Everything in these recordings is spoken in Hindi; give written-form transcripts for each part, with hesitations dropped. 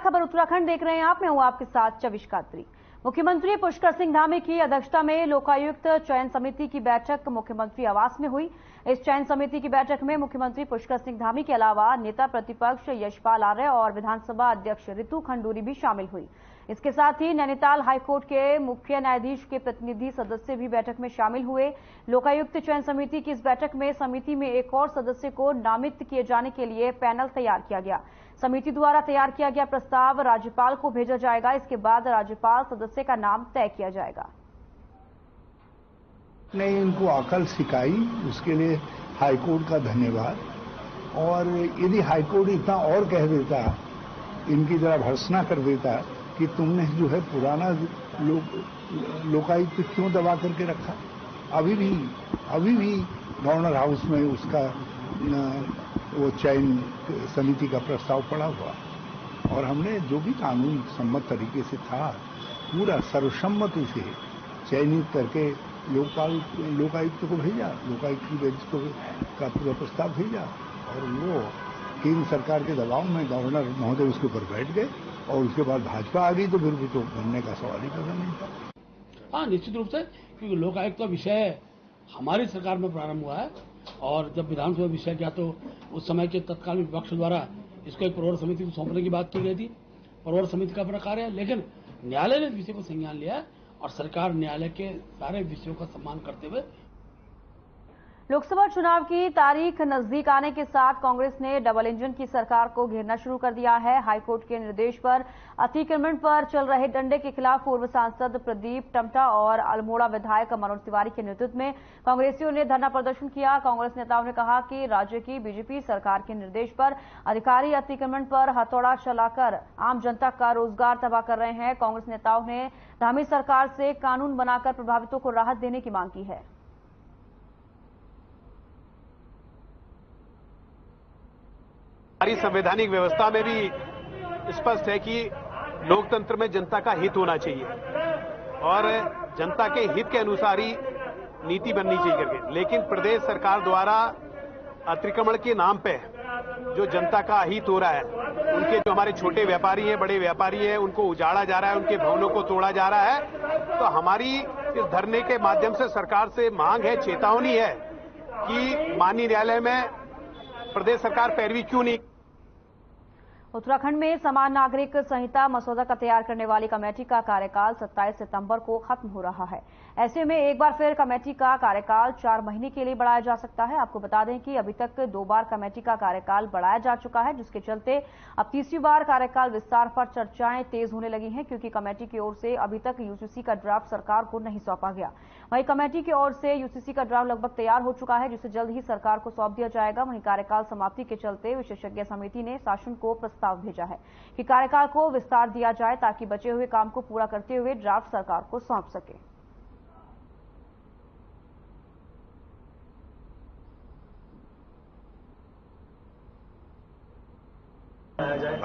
खबर उत्तराखंड देख रहे हैं आप। मैं हूं आपके साथ चविश कात्री। मुख्यमंत्री पुष्कर सिंह धामी की अध्यक्षता में लोकायुक्त चयन समिति की बैठक मुख्यमंत्री आवास में हुई। इस चयन समिति की बैठक में मुख्यमंत्री पुष्कर सिंह धामी के अलावा नेता प्रतिपक्ष यशपाल आर्य और विधानसभा अध्यक्ष रितु खंडूरी भी शामिल हुई। इसके साथ ही नैनीताल हाईकोर्ट के मुख्य न्यायाधीश के प्रतिनिधि सदस्य भी बैठक में शामिल हुए। लोकायुक्त चयन समिति की इस बैठक में समिति में एक और सदस्य को नामित किए जाने के लिए पैनल तैयार किया गया। समिति द्वारा तैयार किया गया प्रस्ताव राज्यपाल को भेजा जाएगा। इसके बाद राज्यपाल सदस्य का नाम तय किया जाएगा। ने इनको अकल सिखाई, उसके लिए हाईकोर्ट का धन्यवाद। और यदि हाईकोर्ट इतना और कह देता, इनकी जरा भर्त्सना कर देता कि तुमने जो है पुराना लोकायुक्त क्यों दबा करके रखा। अभी भी गवर्नर हाउस में उसका वो चयन समिति का प्रस्ताव पड़ा हुआ, और हमने जो भी कानून सम्मत तरीके से था पूरा सर्वसम्मति से चयनित करके लोकायुक्त को भेजा, लोकायुक्त की बेंच का पूरा प्रस्ताव भेजा, और वो केंद्र सरकार के दबाव में गवर्नर महोदय उसके ऊपर बैठ गए, और उसके बाद भाजपा आ गई तो फिर भी तो बनने का सवाल ही पैदा नहीं था। हाँ, निश्चित रूप से, क्योंकि लोकायुक्त का विषय हमारी सरकार में प्रारंभ हुआ है, और जब विधानसभा विषय किया तो उस समय के तत्कालीन विपक्ष द्वारा इसको एक प्रवर समिति को सौंपने की बात की गई थी। प्रवर समिति का अपना कार्य है, लेकिन न्यायालय ने इस विषय को संज्ञान लिया और सरकार न्यायालय के सारे विषयों का सम्मान करते हुए। लोकसभा चुनाव की तारीख नजदीक आने के साथ कांग्रेस ने डबल इंजन की सरकार को घेरना शुरू कर दिया है। हाईकोर्ट के निर्देश पर अतिक्रमण पर चल रहे डंडे के खिलाफ पूर्व सांसद प्रदीप टमटा और अल्मोड़ा विधायक मनोज तिवारी के नेतृत्व में कांग्रेसियों ने धरना प्रदर्शन किया। कांग्रेस नेताओं ने कहा कि राज्य की बीजेपी सरकार के निर्देश पर अधिकारी अतिक्रमण पर हथौड़ा चलाकर आम जनता का रोजगार तबाह कर रहे हैं। कांग्रेस नेताओं ने धामी सरकार से कानून बनाकर प्रभावितों को राहत देने की मांग की है। हमारी संवैधानिक व्यवस्था में भी स्पष्ट है कि लोकतंत्र में जनता का हित होना चाहिए और जनता के हित के अनुसार ही नीति बननी चाहिए करके। लेकिन प्रदेश सरकार द्वारा अतिक्रमण के नाम पे जो जनता का हित हो रहा है, उनके जो हमारे छोटे व्यापारी हैं, बड़े व्यापारी हैं, उनको उजाड़ा जा रहा है, उनके भवनों को तोड़ा जा रहा है। तो हमारी इस धरने के माध्यम से सरकार से मांग है, चेतावनी है कि माननीय न्यायालय में प्रदेश सरकार पैरवी क्यों नहीं। उत्तराखंड में समान नागरिक संहिता मसौदा का तैयार करने वाली कमेटी का कार्यकाल 27 सितंबर को खत्म हो रहा है। ऐसे में एक बार फिर कमेटी का कार्यकाल 4 महीने के लिए बढ़ाया जा सकता है। आपको बता दें कि अभी तक 2 बार कमेटी का कार्यकाल बढ़ाया जा चुका है, जिसके चलते अब तीसरी बार कार्यकाल विस्तार पर चर्चाएं तेज होने लगी हैं, क्योंकि कमेटी की ओर से अभी तक यूसीसी का ड्राफ्ट सरकार को नहीं सौंपा गया। वहीं कमेटी की ओर से यूसीसी का ड्राफ्ट लगभग तैयार हो चुका है, जिसे जल्द ही सरकार को सौंप दिया जाएगा। वहीं कार्यकाल समाप्ति के चलते विशेषज्ञ समिति ने शासन को प्रस्ताव भेजा है कि कार्यकाल को विस्तार दिया जाए, ताकि बचे हुए काम को पूरा करते हुए ड्राफ्ट सरकार को सौंप सके।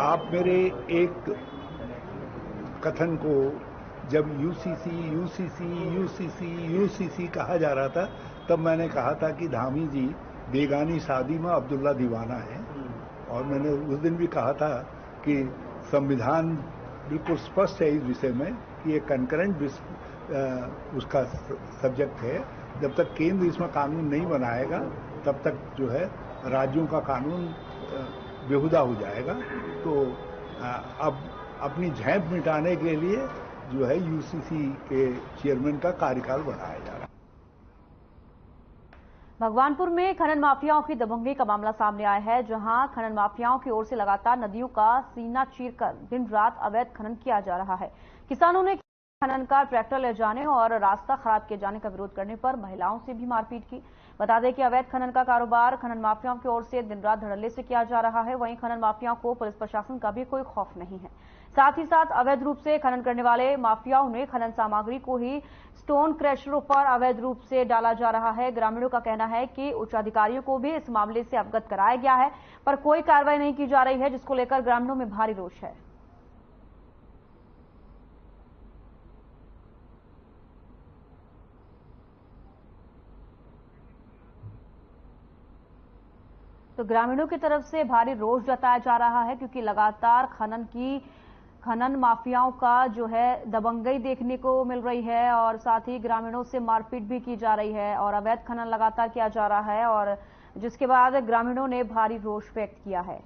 आप मेरे एक कथन को जब यूसीसी कहा जा रहा था, तब मैंने कहा था कि धामी जी बेगानी शादी में अब्दुल्ला दीवाना है, और मैंने उस दिन भी कहा था कि संविधान बिल्कुल स्पष्ट है इस विषय में कि ये कंकरेंट उसका सब्जेक्ट है। जब तक केंद्र इसमें कानून नहीं बनाएगा, तब तक जो है राज्यों का कानून बेहुदा हो जाएगा। तो अब अपनी झेप मिटाने के लिए जो है यूसीसी के चेयरमैन का कार्यकाल बढ़ाया जा रहा है। भगवानपुर में खनन माफियाओं की दबंगई का मामला सामने आया है, जहां खनन माफियाओं की ओर से लगातार नदियों का सीना चीरकर दिन रात अवैध खनन किया जा रहा है। किसानों ने खनन का ट्रैक्टर ले जाने और रास्ता खराब किए जाने का विरोध करने पर महिलाओं से भी मारपीट की। बता दें कि अवैध खनन का कारोबार खनन माफियाओं की ओर से दिन रात धड़ल्ले से किया जा रहा है। वहीं खनन माफियाओं को पुलिस प्रशासन का भी कोई खौफ नहीं है। साथ ही साथ अवैध रूप से खनन करने वाले माफियाओं ने खनन सामग्री को ही स्टोन क्रशरों पर अवैध रूप से डाला जा रहा है। ग्रामीणों का कहना है कि उच्च अधिकारियों को भी इस मामले से अवगत कराया गया है, पर कोई कार्रवाई नहीं की जा रही है, जिसको लेकर ग्रामीणों में भारी रोष है। तो ग्रामीणों की तरफ से भारी रोष जताया जा रहा है, क्योंकि लगातार खनन की खनन माफियाओं का जो है दबंगई देखने को मिल रही है और साथ ही ग्रामीणों से मारपीट भी की जा रही है और अवैध खनन लगातार किया जा रहा है और जिसके बाद ग्रामीणों ने भारी रोष व्यक्त किया है।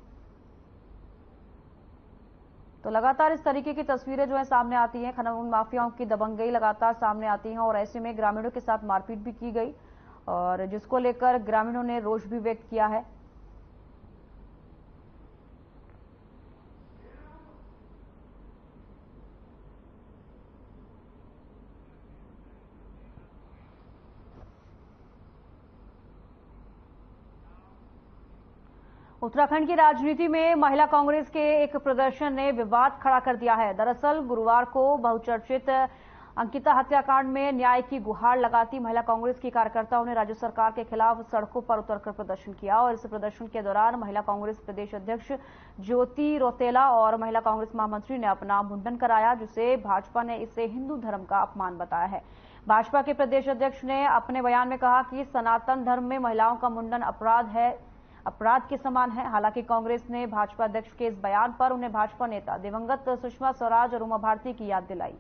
तो लगातार इस तरीके की तस्वीरें जो है सामने आती हैं, खनन माफियाओं की दबंगई लगातार सामने आती है और ऐसे में ग्रामीणों के साथ मारपीट भी की गई और जिसको लेकर ग्रामीणों ने रोष भी व्यक्त किया है। उत्तराखंड की राजनीति में महिला कांग्रेस के एक प्रदर्शन ने विवाद खड़ा कर दिया है। दरअसल गुरुवार को बहुचर्चित अंकिता हत्याकांड में न्याय की गुहार लगाती महिला कांग्रेस की कार्यकर्ताओं ने राज्य सरकार के खिलाफ सड़कों पर उतरकर प्रदर्शन किया और इस प्रदर्शन के दौरान महिला कांग्रेस प्रदेश अध्यक्ष ज्योति रौतेला और महिला कांग्रेस महामंत्री ने अपना मुंडन कराया, जिसे भाजपा ने इसे हिंदू धर्म का अपमान बताया है। भाजपा के प्रदेश अध्यक्ष ने अपने बयान में कहा कि सनातन धर्म में महिलाओं का मुंडन अपराध के समान है। हालांकि कांग्रेस ने भाजपा अध्यक्ष के इस बयान पर उन्हें भाजपा नेता दिवंगत सुषमा स्वराज और उमा भारती की याद दिलाई।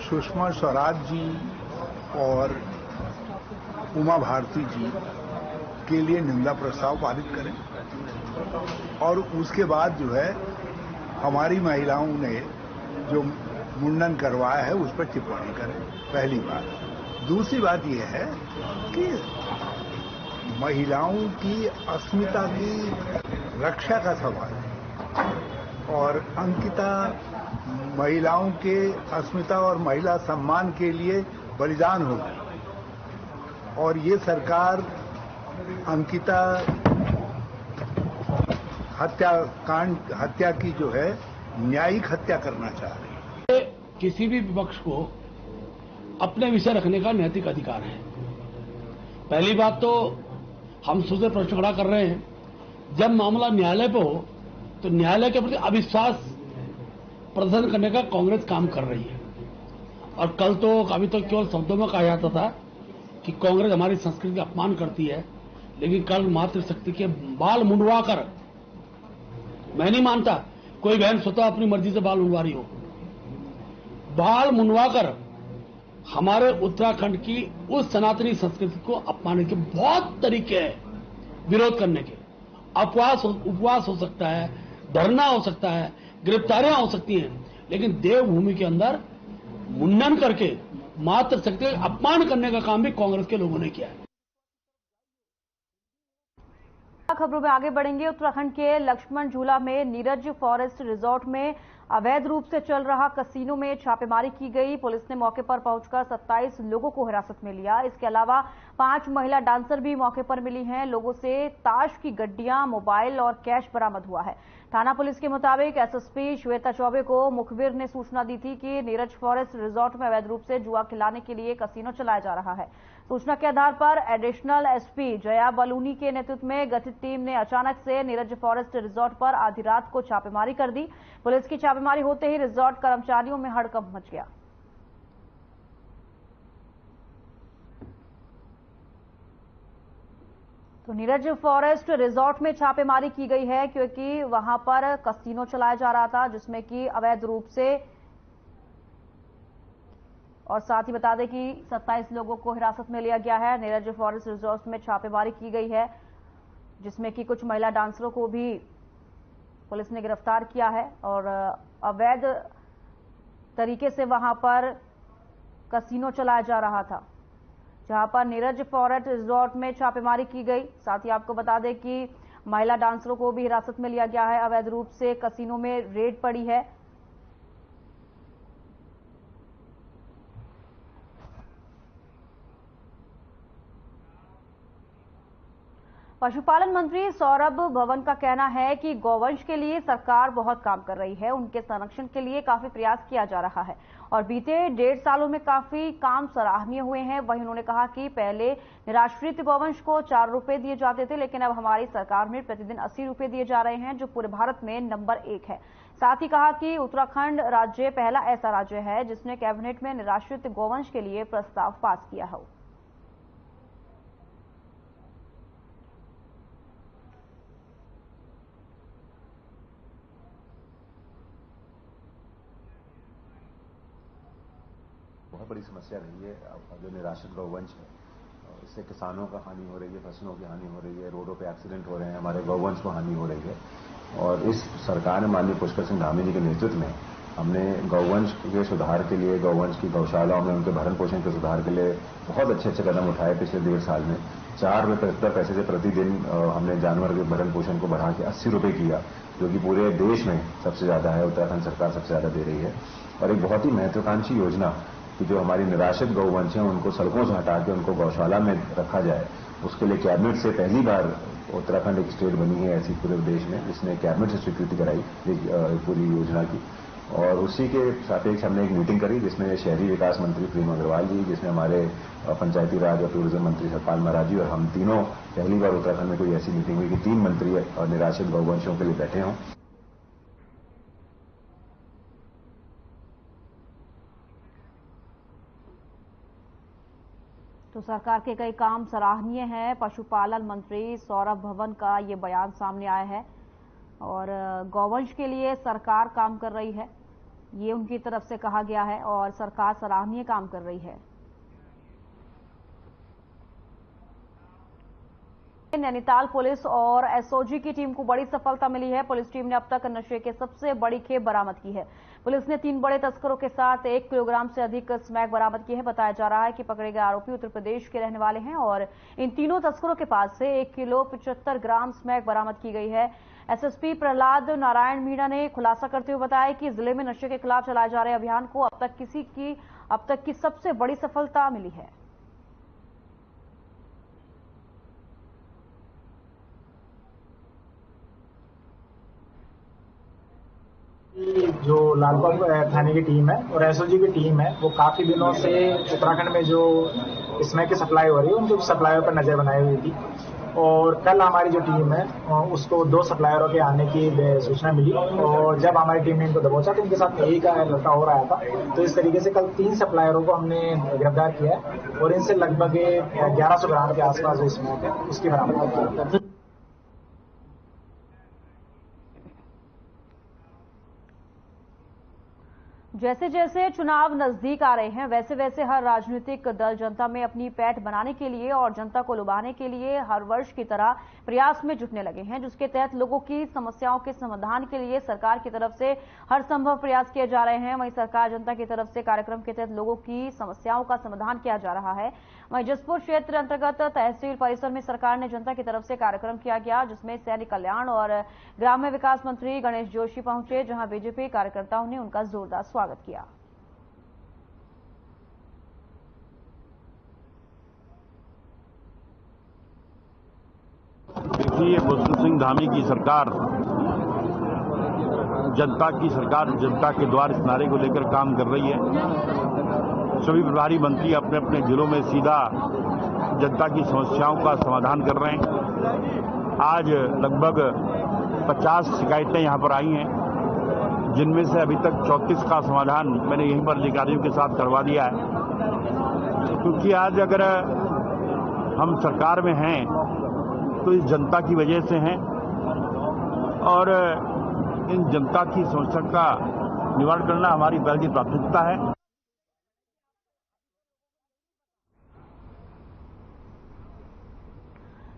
सुषमा स्वराज जी और उमा भारती जी के लिए निंदा प्रस्ताव पारित करें और उसके बाद जो है हमारी महिलाओं ने जो मुंडन करवाया है उस पर टिप्पणी करें। पहली बात। दूसरी बात यह है कि महिलाओं की अस्मिता की रक्षा का सवाल है और अंकिता महिलाओं के अस्मिता और महिला सम्मान के लिए बलिदान हो गई और ये सरकार अंकिता हत्या की जो है न्यायिक हत्या करना चाह रही है। किसी भी विपक्ष को अपने विषय रखने का नैतिक अधिकार है। पहली बात तो हम सुधे प्रश्न खड़ा कर रहे हैं, जब मामला न्यायालय पे हो तो न्यायालय के प्रति अविश्वास प्रदर्शन करने का कांग्रेस काम कर रही है। और कल तो अभी तो केवल शब्दों में कहा जाता था कि कांग्रेस हमारी संस्कृति का अपमान करती है, लेकिन कल मातृशक्ति के बाल मुंडवाकर, मैं नहीं मानता कोई बहन स्वतः अपनी मर्जी से बाल मुंडवा रही हो, बाल मुंडवाकर हमारे उत्तराखंड की उस सनातनी संस्कृति को अपमानने के बहुत तरीके हैं विरोध करने के। उपवास हो सकता है, धरना हो सकता है, गिरफ्तारियां हो सकती हैं, लेकिन देवभूमि के अंदर मुंडन करके मातृशक्ति का अपमान करने का काम भी कांग्रेस के लोगों ने किया है। खबरों में आगे बढ़ेंगे। उत्तराखंड के लक्ष्मण झूला में नीरज फॉरेस्ट रिजॉर्ट में अवैध रूप से चल रहा कसीनो में छापेमारी की गई। पुलिस ने मौके पर पहुंचकर 27 लोगों को हिरासत में लिया। इसके अलावा 5 महिला डांसर भी मौके पर मिली हैं। लोगों से ताश की गड्डियां, मोबाइल और कैश बरामद हुआ है। थाना पुलिस के मुताबिक एसएसपी श्वेता चौबे को मुखबिर ने सूचना दी थी कि नीरज फॉरेस्ट रिजॉर्ट में अवैध रूप से जुआ खिलाने के लिए कसीनो चलाया जा रहा है। सूचना के आधार पर एडिशनल एसपी जया बलूनी के नेतृत्व में गठित टीम ने अचानक से नीरज फॉरेस्ट रिजॉर्ट पर आधी रात को छापेमारी कर दी। पुलिस की छापेमारी होते ही रिजॉर्ट कर्मचारियों में हड़कंप मच गया। तो नीरज फॉरेस्ट रिजॉर्ट में छापेमारी की गई है क्योंकि वहां पर कसीनो चलाया जा रहा था, जिसमें कि अवैध रूप से, और साथ ही बता दें कि 27 लोगों को हिरासत में लिया गया है। नीरज फॉरेस्ट रिजॉर्ट में छापेमारी की गई है, जिसमें कि कुछ महिला डांसरों को भी पुलिस ने गिरफ्तार किया है और अवैध तरीके से वहां पर कसीनो चलाया जा रहा था, जहां पर नीरज फॉरेस्ट रिजॉर्ट में छापेमारी की गई। साथ ही आपको बता दें कि महिला डांसरों को भी हिरासत में लिया गया है। अवैध रूप से कसीनो में रेड पड़ी है। पशुपालन मंत्री सौरभ भवन का कहना है कि गौवंश के लिए सरकार बहुत काम कर रही है। उनके संरक्षण के लिए काफी प्रयास किया जा रहा है और बीते 1.5 सालों में काफी काम सराहनीय हुए हैं। वहीं उन्होंने कहा कि पहले निराश्रित गौवंश को 4 रुपए दिए जाते थे, लेकिन अब हमारी सरकार में प्रतिदिन 80 रुपए दिए जा रहे हैं, जो पूरे भारत में नंबर 1 है। साथ ही कहा कि उत्तराखंड राज्य पहला ऐसा राज्य है जिसने कैबिनेट में निराश्रित गौवंश के लिए प्रस्ताव पास किया हो। बहुत बड़ी समस्या रही है। जो निराश्रित गौवंश है, इससे किसानों का हानि हो रही है, फसलों की हानि हो रही है, रोडों पे एक्सीडेंट हो रहे हैं, हमारे गौवंश को हानि हो रही है। और इस सरकार ने माननीय पुष्कर सिंह धामी जी के नेतृत्व में हमने गौवंश के सुधार के लिए, गौवंश की गौशालाओं में उनके भरण पोषण के सुधार के लिए बहुत अच्छे कदम उठाए। पिछले 1.5 साल में 4 रुपये 75 पैसे से प्रतिदिन हमने जानवर के भरण पोषण को बढ़ा के 80 रुपये किया, जो कि पूरे देश में सबसे ज्यादा है। उत्तराखंड सरकार सबसे ज्यादा दे रही है। और एक बहुत ही महत्वाकांक्षी योजना कि जो हमारी निराश्रित गौवंश हैं उनको सड़कों से हटा के उनको गौशाला में रखा जाए, उसके लिए कैबिनेट से पहली बार उत्तराखंड एक स्टेट बनी है ऐसी पूरे देश में, जिसने कैबिनेट से स्वीकृति कराई पूरी योजना की। और उसी के सापेक्ष हमने एक मीटिंग करी जिसमें शहरी विकास मंत्री प्रेम अग्रवाल जी, जिसमें हमारे पंचायती राज और टूरिज्म मंत्री सतपाल महाराज जी और हम तीनों पहली बार उत्तराखंड में कोई ऐसी मीटिंग हुई कि 3 मंत्री और निराश्रित गौवंशों के लिए बैठे हों। तो सरकार के कई काम सराहनीय हैं। पशुपालन मंत्री सौरभ भवन का ये बयान सामने आया है और गौवंश के लिए सरकार काम कर रही है, ये उनकी तरफ से कहा गया है और सरकार सराहनीय काम कर रही है। नैनीताल पुलिस और एसओजी की टीम को बड़ी सफलता मिली है। पुलिस टीम ने अब तक नशे के सबसे बड़ी खेप बरामद की है। पुलिस ने 3 बड़े तस्करों के साथ 1 किलोग्राम से अधिक स्मैक बरामद की है। बताया जा रहा है कि पकड़े गए आरोपी उत्तर प्रदेश के रहने वाले हैं और इन तीनों तस्करों के पास से 1 किलो 75 ग्राम स्मैक बरामद की गई है। एसएसपी प्रहलाद नारायण मीणा ने खुलासा करते हुए बताया कि जिले में नशे के खिलाफ चलाए जा रहे अभियान को अब तक की सबसे बड़ी सफलता मिली है। जो लालबाग थाने की टीम है और एसओजी की टीम है, वो काफी दिनों से उत्तराखंड में जो स्मैक की सप्लाई हो रही है उनके सप्लायर पर नजर बनाई हुई थी। और कल हमारी जो टीम है उसको 2 सप्लायरों के आने की सूचना मिली और जब हमारी टीम ने इनको दबोचा तो इनके साथ एक लड़का और आया था। तो इस तरीके से कल 3 सप्लायरों को हमने गिरफ्तार किया है और इनसे लगभग 1100 ग्राम के आसपास जो स्मैक है उसकी बरामद की है। जैसे जैसे चुनाव नजदीक आ रहे हैं वैसे वैसे हर राजनीतिक दल जनता में अपनी पैठ बनाने के लिए और जनता को लुभाने के लिए हर वर्ष की तरह प्रयास में जुटने लगे हैं, जिसके तहत लोगों की समस्याओं के समाधान के लिए सरकार की तरफ से हर संभव प्रयास किए जा रहे हैं। वहीं सरकार जनता की तरफ से कार्यक्रम के तहत लोगों की समस्याओं का समाधान किया जा रहा है। वहीं जसपुर क्षेत्र अंतर्गत तहसील परिसर में सरकार ने जनता की तरफ से कार्यक्रम किया गया, जिसमें सैनिक कल्याण और ग्राम्य विकास मंत्री गणेश जोशी पहुंचे, जहां बीजेपी कार्यकर्ताओं ने उनका जोरदार स्वागत किया। देखिए, पुष्कर सिंह धामी की सरकार जनता की सरकार, जनता के द्वार इस नारे को लेकर काम कर रही है। सभी प्रभारी मंत्री अपने अपने जिलों में सीधा जनता की समस्याओं का समाधान कर रहे हैं। आज लगभग 50 शिकायतें यहां पर आई हैं, जिनमें से अभी तक 34 का समाधान मैंने यहीं पर अधिकारियों के साथ करवा दिया है। क्योंकि आज अगर हम सरकार में हैं तो इस जनता की वजह से हैं और इन जनता की समस्या का निवारण करना हमारी पहली प्राथमिकता है।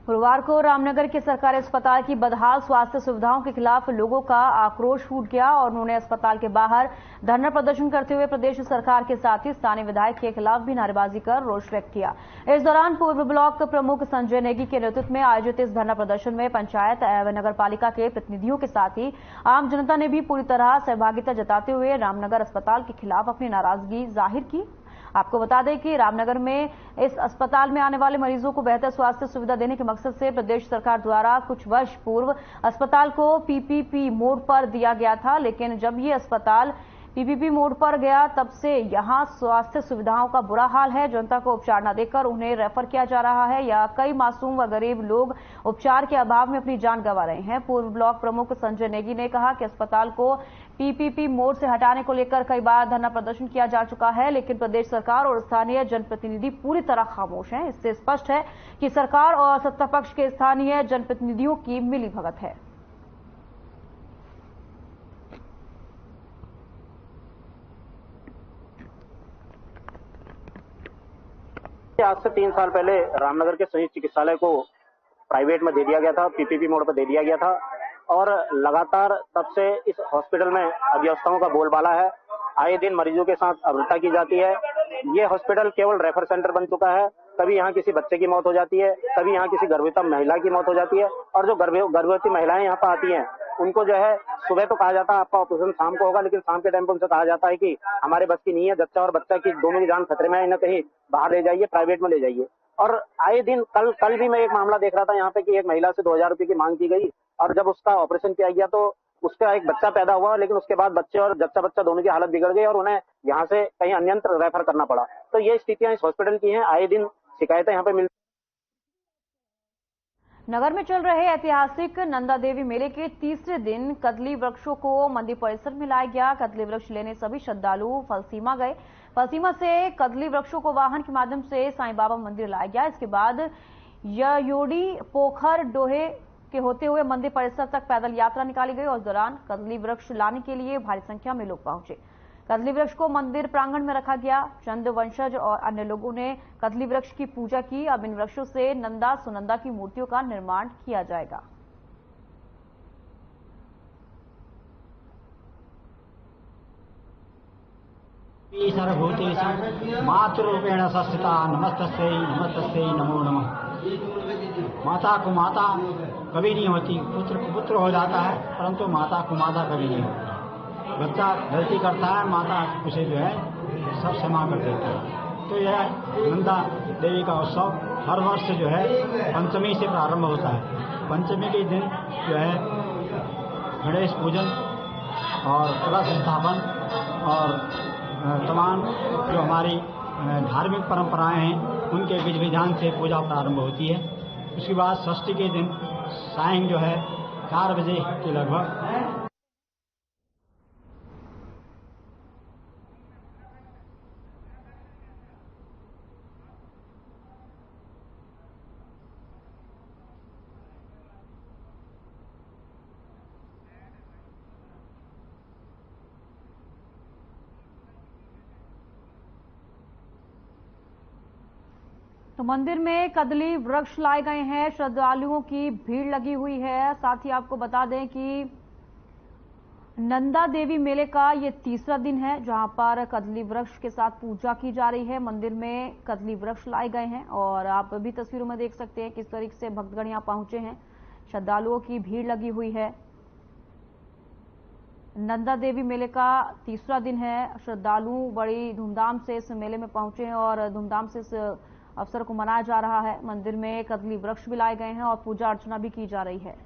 गुरुवार को रामनगर के सरकारी अस्पताल की बदहाल स्वास्थ्य सुविधाओं के खिलाफ लोगों का आक्रोश फूट गया और उन्होंने अस्पताल के बाहर धरना प्रदर्शन करते हुए प्रदेश सरकार के साथ ही स्थानीय विधायक के खिलाफ भी नारेबाजी कर रोष व्यक्त किया। इस दौरान पूर्व ब्लॉक प्रमुख संजय नेगी के नेतृत्व में आयोजित इस धरना प्रदर्शन में पंचायत एवं नगर पालिका के प्रतिनिधियों के साथ ही आम जनता ने भी पूरी तरह सहभागिता जताते हुए रामनगर अस्पताल के खिलाफ अपनी नाराजगी जाहिर की। आपको बता दें कि रामनगर में इस अस्पताल में आने वाले मरीजों को बेहतर स्वास्थ्य सुविधा देने के मकसद से प्रदेश सरकार द्वारा कुछ वर्ष पूर्व अस्पताल को पीपीपी मोड पर दिया गया था, लेकिन जब ये अस्पताल पीपीपी मोड पर गया तब से यहां स्वास्थ्य सुविधाओं का बुरा हाल है। जनता को उपचार न देकर उन्हें रेफर किया जा रहा है या कई मासूम व गरीब लोग उपचार के अभाव में अपनी जान गंवा रहे हैं। पूर्व ब्लॉक प्रमुख संजय नेगी ने कहा कि अस्पताल को पीपीपी मोड से हटाने को लेकर कई बार धरना प्रदर्शन किया जा चुका है, लेकिन प्रदेश सरकार और स्थानीय जनप्रतिनिधि पूरी तरह खामोश हैं। इससे स्पष्ट है कि सरकार और सत्ता पक्ष के स्थानीय जनप्रतिनिधियों की मिलीभगत है। आज से 3 साल पहले रामनगर के संयुक्त चिकित्सालय को प्राइवेट में दे दिया गया था, पीपीपी मोड पर दे दिया गया था और लगातार तब से इस हॉस्पिटल में अव्यवस्थाओं का बोलबाला है। आए दिन मरीजों के साथ अवहेलना की जाती है। ये हॉस्पिटल केवल रेफर सेंटर बन चुका है। कभी यहाँ किसी बच्चे की मौत हो जाती है, कभी यहाँ किसी गर्भवती महिला की मौत हो जाती है और जो गर्भवती महिलाएं यहाँ पर आती हैं उनको जो है सुबह तो कहा जाता है आपका ऑपरेशन शाम को होगा, लेकिन शाम के टाइम पर उनसे कहा जाता है कि हमारे बस की नहीं है, जच्चा और बच्चा की दोनों की जान खतरे में है, इन्हें कहीं बाहर ले जाइए, प्राइवेट में ले जाइए। और आए दिन कल भी मैं एक मामला देख रहा था यहाँ पे कि एक महिला से 2000 रुपए की मांग की गई और जब उसका ऑपरेशन किया गया तो उसका एक बच्चा पैदा हुआ, लेकिन उसके बाद बच्चे और जच्चा बच्चा दोनों की हालत बिगड़ गई और उन्हें यहाँ से कहीं अन्यत्र रेफर करना पड़ा। तो ये स्थितियां इस हॉस्पिटल की हैं। आए दिन शिकायतें यहाँ पे मिलती। नगर में चल रहे ऐतिहासिक नंदा देवी मेले के तीसरे दिन कदली वृक्षों को मंदिर परिसर में लाया गया। कदली वृक्ष लेने सभी श्रद्धालु फलसीमा गए। फलसीमा से कदली वृक्षों को वाहन के माध्यम से साईं बाबा मंदिर लाया गया। इसके बाद ययोडी पोखर डोहे के होते हुए मंदिर परिसर तक पैदल यात्रा निकाली गई और उस दौरान कदली वृक्ष लाने के लिए भारी संख्या में लोग पहुंचे। कदली वृक्ष को मंदिर प्रांगण में रखा गया। चंद वंशज और अन्य लोगों ने कदली वृक्ष की पूजा की। अब इन वृक्षों से नंदा सुनंदा की मूर्तियों का निर्माण किया जाएगा। सर्वभूतेषु मातृरूपेण संस्थिता नमस्तस्यै नमस्तस्यै नमो नमः। माता को माता कभी नहीं होती, पुत्र को पुत्र हो जाता है, परंतु माता को माता कभी नहीं होती। बच्चा गलती करता है, माता उसे जो है सब क्षमा कर देती है। तो यह नंदा देवी का उत्सव हर वर्ष जो है पंचमी से प्रारंभ होता है। पंचमी के दिन जो है गणेश पूजन और कलश स्थापन और तमाम जो हमारी धार्मिक परंपराएं हैं उनके विधि विधान से पूजा प्रारंभ होती है। उसके बाद षष्ठी के दिन सायं जो है 4 बजे के लगभग तो मंदिर में कदली वृक्ष लाए गए हैं। श्रद्धालुओं की भीड़ लगी हुई है। साथ ही आपको बता दें कि नंदा देवी मेले का ये तीसरा दिन है जहां पर कदली वृक्ष के साथ पूजा की जा रही है। मंदिर में कदली वृक्ष लाए गए हैं और आप भी तस्वीरों में देख सकते हैं किस तरीके से भक्तगण यहां पहुंचे हैं। श्रद्धालुओं की भीड़ लगी हुई है। नंदा देवी मेले का तीसरा दिन है। श्रद्धालु बड़ी धूमधाम से इस मेले में पहुंचे हैं और धूमधाम से इस अवसर को मनाया जा रहा है। मंदिर में कदली वृक्ष भी लाए गए हैं और पूजा अर्चना भी की जा रही है।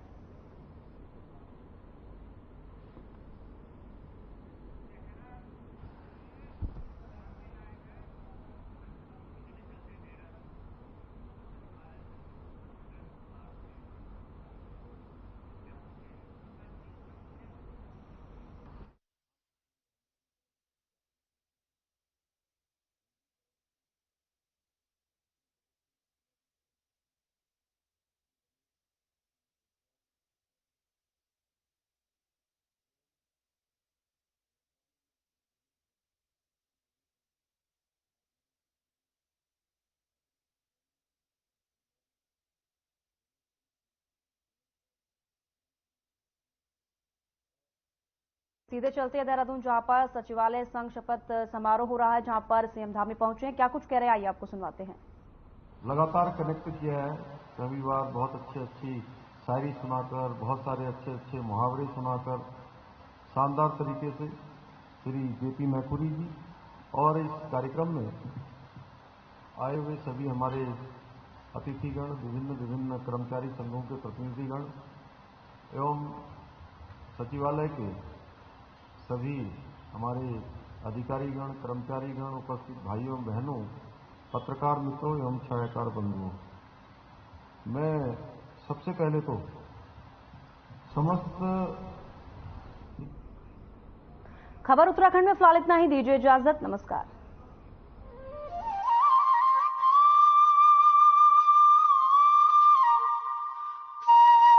सीधे चलते हैं देहरादून, जहां पर सचिवालय संघ शपथ समारोह हो रहा है, जहां पर सीएम धामी पहुंचे हैं। क्या कुछ कह रहे हैं, आइए आपको सुनवाते हैं। लगातार कनेक्ट किया है। रविवार बहुत अच्छी शायरी सुनाकर, बहुत सारे अच्छे मुहावरे सुनाकर शानदार तरीके से श्री जेपी मैकुरी जी और इस कार्यक्रम में आए हुए सभी हमारे अतिथिगण, विभिन्न विभिन्न कर्मचारी संघों के प्रतिनिधिगण एवं सचिवालय के सभी हमारे अधिकारीगण, कर्मचारीगण, उपस्थित भाइयों बहनों, पत्रकार मित्रों एवं छायाकार बंधुओं, मैं सबसे पहले तो समस्त खबर उत्तराखंड में फिलहाल इतना ही। दीजिए इजाजत। नमस्कार।